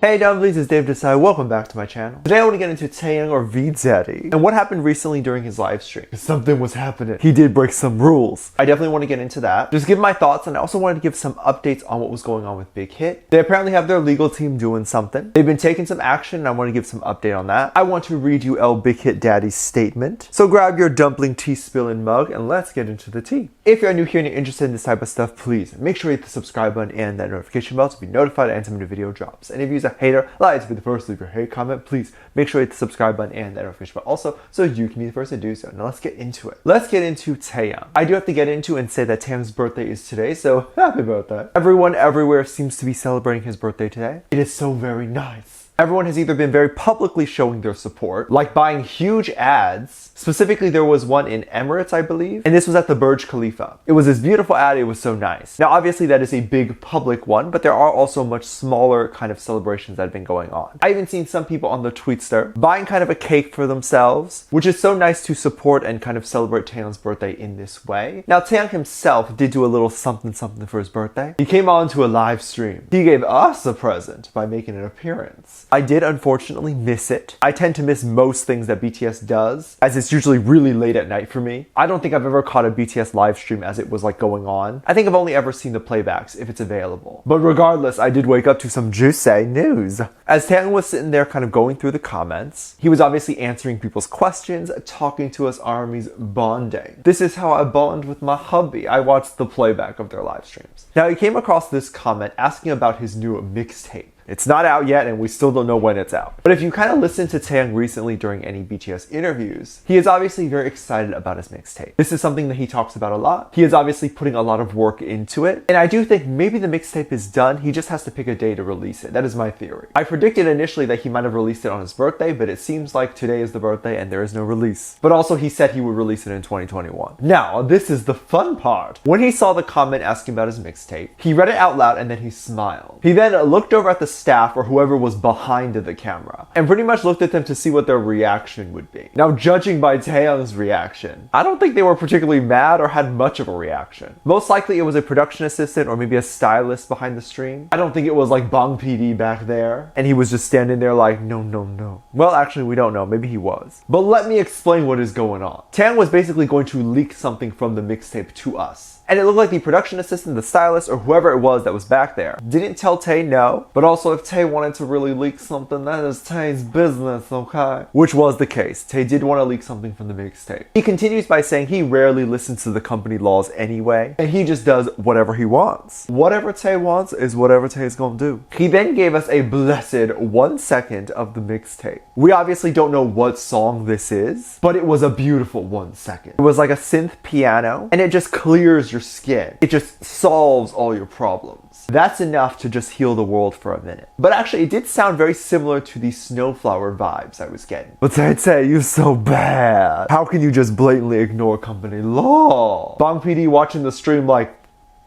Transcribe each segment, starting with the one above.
Hey dumplings, it's Dave Desai. Welcome back to my channel. Today I want to get into Taehyung or V-Daddy and what happened recently during his live stream. Something was happening. He did break some rules. I definitely want to get into that. Just give my thoughts, and I also wanted to give some updates on what was going on with Big Hit. They apparently have their legal team doing something. They've been taking some action, and I want to give some update on that. I want to read you El Big Hit Daddy's statement. So grab your dumpling tea spilling mug and let's get into the tea. If you're new here and you're interested in this type of stuff, please make sure you hit the subscribe button and that notification bell to be notified anytime a new video drops. And if you're a hater, like to be the first to leave your hate comment, please make sure you hit the subscribe button and that notification bell also so you can be the first to do so. Now let's get into it. Let's get into Taehyung. I do have to get into and say that Taehyung's birthday is today, so happy birthday. Everyone everywhere seems to be celebrating his birthday today. It is so very nice. Everyone has either been very publicly showing their support, like buying huge ads. Specifically, there was one in Emirates, I believe, and this was at the Burj Khalifa. It was this beautiful ad, it was so nice. Now, obviously, that is a big public one, but there are also much smaller kind of celebrations that have been going on. I even seen some people on the Tweetster buying kind of a cake for themselves, which is so nice to support and kind of celebrate Taehyung's birthday in this way. Now, Taehyung himself did do a little something for his birthday. He came on to a live stream. He gave us a present by making an appearance. I did unfortunately miss it. I tend to miss most things that BTS does, as it's usually really late at night for me. I don't think I've ever caught a BTS live stream as it was like going on. I think I've only ever seen the playbacks if it's available. But regardless, I did wake up to some juicy news. As Taehyung was sitting there kind of going through the comments, he was obviously answering people's questions, talking to us armies, bonding. This is how I bond with my hubby. I watched the playback of their live streams. Now he came across this comment asking about his new mixtape. It's not out yet and we still don't know when it's out. But if you kind of listen to Taehyung recently during any BTS interviews, he is obviously very excited about his mixtape. This is something that he talks about a lot. He is obviously putting a lot of work into it. And I do think maybe the mixtape is done. He just has to pick a day to release it. That is my theory. I predicted initially that he might have released it on his birthday, but it seems like today is the birthday and there is no release. But also he said he would release it in 2021. Now, this is the fun part. When he saw the comment asking about his mixtape, he read it out loud and then he smiled. He then looked over at the staff or whoever was behind the camera and pretty much looked at them to see what their reaction would be. Now, judging by Taehyung's reaction, I don't think they were particularly mad or had much of a reaction. Most likely it was a production assistant or maybe a stylist behind the stream. I don't think it was like Bang PD back there and he was just standing there like, no. Well, actually, we don't know. Maybe he was. But let me explain what is going on. Taehyung was basically going to leak something from the mixtape to us. And it looked like the production assistant, the stylist, or whoever it was that was back there didn't tell Tae no, but also if Tae wanted to really leak something, that is Tae's business, okay? Which was the case. Tae did want to leak something from the mixtape. He continues by saying he rarely listens to the company laws anyway, and he just does whatever he wants. Whatever Tae wants is whatever Tae's gonna do. He then gave us a blessed 1 second of the mixtape. We obviously don't know what song this is, but it was a beautiful 1 second. It was like a synth piano, and it just clears your skin. It just solves all your problems. That's enough to just heal the world for a minute. But actually, it did sound very similar to the Snowflower vibes I was getting. But Tae, you're so bad. How can you just blatantly ignore company law? Bang PD watching the stream like,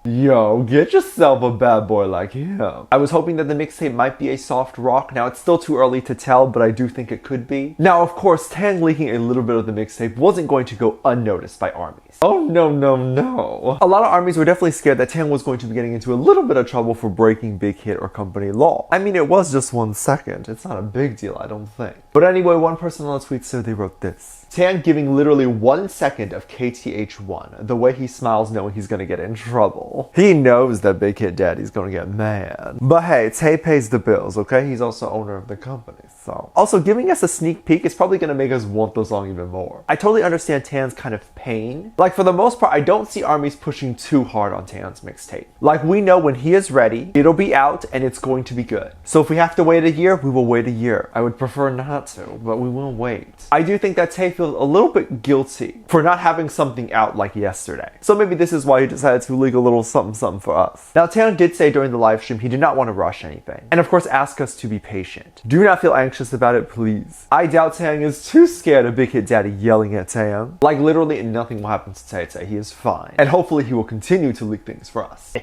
yo, get yourself a bad boy like him. I was hoping that the mixtape might be a soft rock. Now, it's still too early to tell, but I do think it could be. Now, of course, Taehyung leaking a little bit of the mixtape wasn't going to go unnoticed by armies. Oh, no. A lot of armies were definitely scared that Taehyung was going to be getting into a little bit of trouble for breaking Big Hit or company law. I mean, it was just 1 second. It's not a big deal, I don't think. But anyway, one person on the tweet said they wrote this. Taehyung giving literally 1 second of KTH1, the way he smiles knowing he's gonna get in trouble. He knows that Big Hit Daddy's gonna get mad. But hey, Tae pays the bills, okay? He's also owner of the company, so. Also, giving us a sneak peek is probably gonna make us want the song even more. I totally understand Taehyung's kind of pain. Like, for the most part, I don't see armies pushing too hard on Taehyung's mixtape. Like, we know when he is ready, it'll be out and it's going to be good. So if we have to wait a year, we will wait a year. I would prefer not to, but we will wait. I do think that Tae feels a little bit guilty for not having something out like yesterday. So maybe this is why he decided to leak a little something for us. Now, Taehyung did say during the live stream he did not want to rush anything. And of course, ask us to be patient. Do not feel anxious anxious about it, please. I doubt Taeyang is too scared of Big Hit Daddy yelling at Taeyang. Like literally nothing will happen to Tae. He is fine. And hopefully he will continue to leak things for us.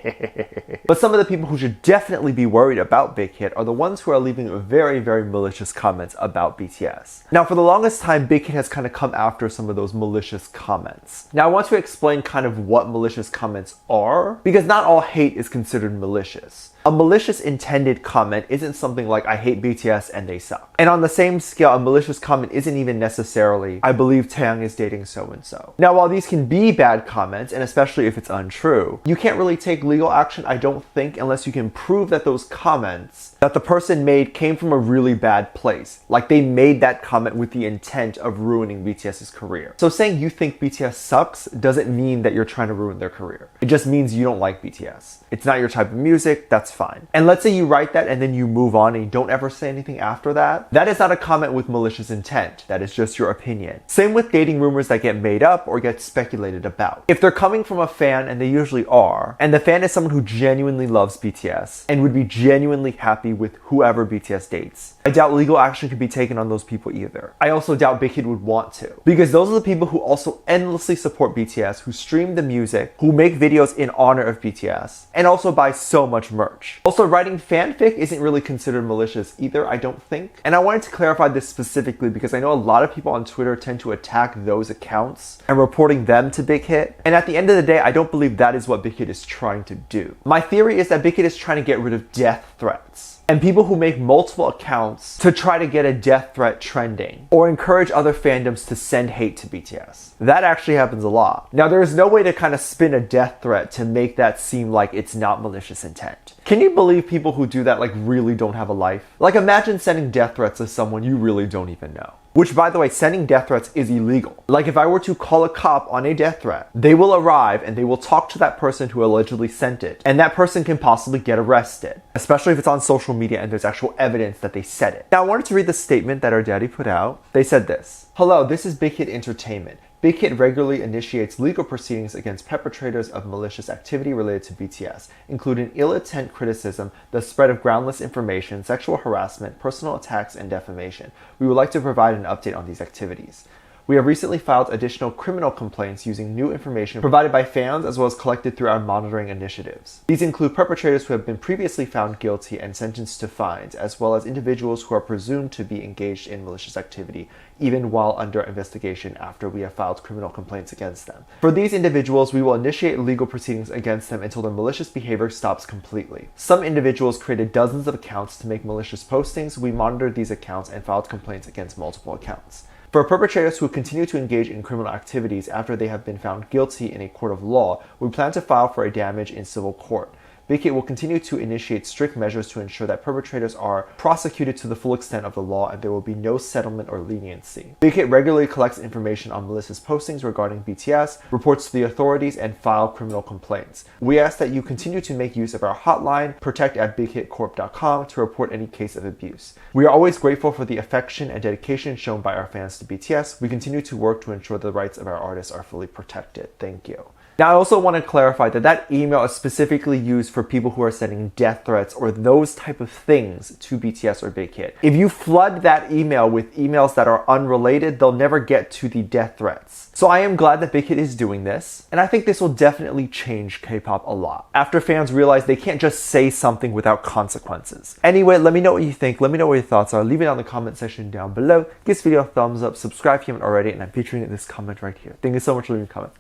But some of the people who should definitely be worried about Big Hit are the ones who are leaving very, very malicious comments about BTS. Now for the longest time, Big Hit has kind of come after some of those malicious comments. Now I want to explain kind of what malicious comments are, because not all hate is considered malicious. A malicious intended comment isn't something like, I hate BTS and they suck. And on the same scale, a malicious comment isn't even necessarily, I believe Taeyang is dating so-and-so. Now, while these can be bad comments, and especially if it's untrue, you can't really take legal action, I don't think, unless you can prove that those comments that the person made came from a really bad place. Like they made that comment with the intent of ruining BTS's career. So saying you think BTS sucks doesn't mean that you're trying to ruin their career. It just means you don't like BTS. It's not your type of music, that's fine. And let's say you write that and then you move on and you don't ever say anything after that. That is not a comment with malicious intent. That is just your opinion. Same with dating rumors that get made up or get speculated about. If they're coming from a fan, and they usually are, and the fan is someone who genuinely loves BTS and would be genuinely happy with whoever BTS dates, I doubt legal action could be taken on those people either. I also doubt Big Hit would want to, because those are the people who also endlessly support BTS, who stream the music, who make videos in honor of BTS, and also buy so much merch. Also, writing fanfic isn't really considered malicious either, I don't think. And I wanted to clarify this specifically because I know a lot of people on Twitter tend to attack those accounts and reporting them to Big Hit. And at the end of the day, I don't believe that is what Big Hit is trying to do. My theory is that Big Hit is trying to get rid of death threats and people who make multiple accounts to try to get a death threat trending or encourage other fandoms to send hate to BTS. That actually happens a lot. Now, there is no way to kind of spin a death threat to make that seem like it's not malicious intent. Can you believe people who do that like really don't have a life? Like imagine sending death threats to someone you really don't even know. Which, by the way, sending death threats is illegal. Like if I were to call a cop on a death threat, they will arrive and they will talk to that person who allegedly sent it. And that person can possibly get arrested, especially if it's on social media and there's actual evidence that they said it. Now I wanted to read the statement that our daddy put out. They said this: "Hello, this is Big Hit Entertainment. Big Hit regularly initiates legal proceedings against perpetrators of malicious activity related to BTS, including ill-intent criticism, the spread of groundless information, sexual harassment, personal attacks, and defamation. We would like to provide an update on these activities. We have recently filed additional criminal complaints using new information provided by fans as well as collected through our monitoring initiatives. These include perpetrators who have been previously found guilty and sentenced to fines, as well as individuals who are presumed to be engaged in malicious activity, even while under investigation after we have filed criminal complaints against them. For these individuals, we will initiate legal proceedings against them until their malicious behavior stops completely. Some individuals created dozens of accounts to make malicious postings. We monitored these accounts and filed complaints against multiple accounts. For perpetrators who continue to engage in criminal activities after they have been found guilty in a court of law, we plan to file for a damage in civil court. Big Hit will continue to initiate strict measures to ensure that perpetrators are prosecuted to the full extent of the law and there will be no settlement or leniency. Big Hit regularly collects information on malicious postings regarding BTS, reports to the authorities, and file criminal complaints. We ask that you continue to make use of our hotline, protect@bighitcorp.com, to report any case of abuse. We are always grateful for the affection and dedication shown by our fans to BTS. We continue to work to ensure the rights of our artists are fully protected. Thank you." Now, I also want to clarify that that email is specifically used for people who are sending death threats or those type of things to BTS or Big Hit. If you flood that email with emails that are unrelated, they'll never get to the death threats. So I am glad that Big Hit is doing this, and I think this will definitely change K-pop a lot, after fans realize they can't just say something without consequences. Anyway, let me know what you think, let me know what your thoughts are, leave it down in the comment section down below, give this video a thumbs up, subscribe if you haven't already, and I'm featuring this comment right here. Thank you so much for leaving a comment.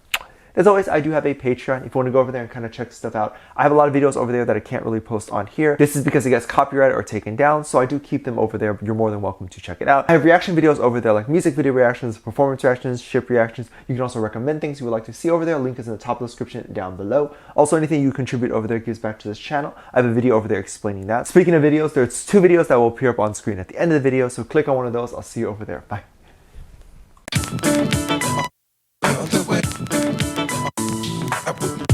As always, I do have a Patreon if you want to go over there and kind of check stuff out. I have a lot of videos over there that I can't really post on here. This is because it gets copyrighted or taken down, so I do keep them over there, but you're more than welcome to check it out. I have reaction videos over there like music video reactions, performance reactions, ship reactions. You can also recommend things you would like to see over there. Link is in the top of the description down below. Also, anything you contribute over there gives back to this channel. I have a video over there explaining that. Speaking of videos, there's 2 videos that will appear up on screen at the end of the video, so click on one of those. I'll see you over there. Bye. I would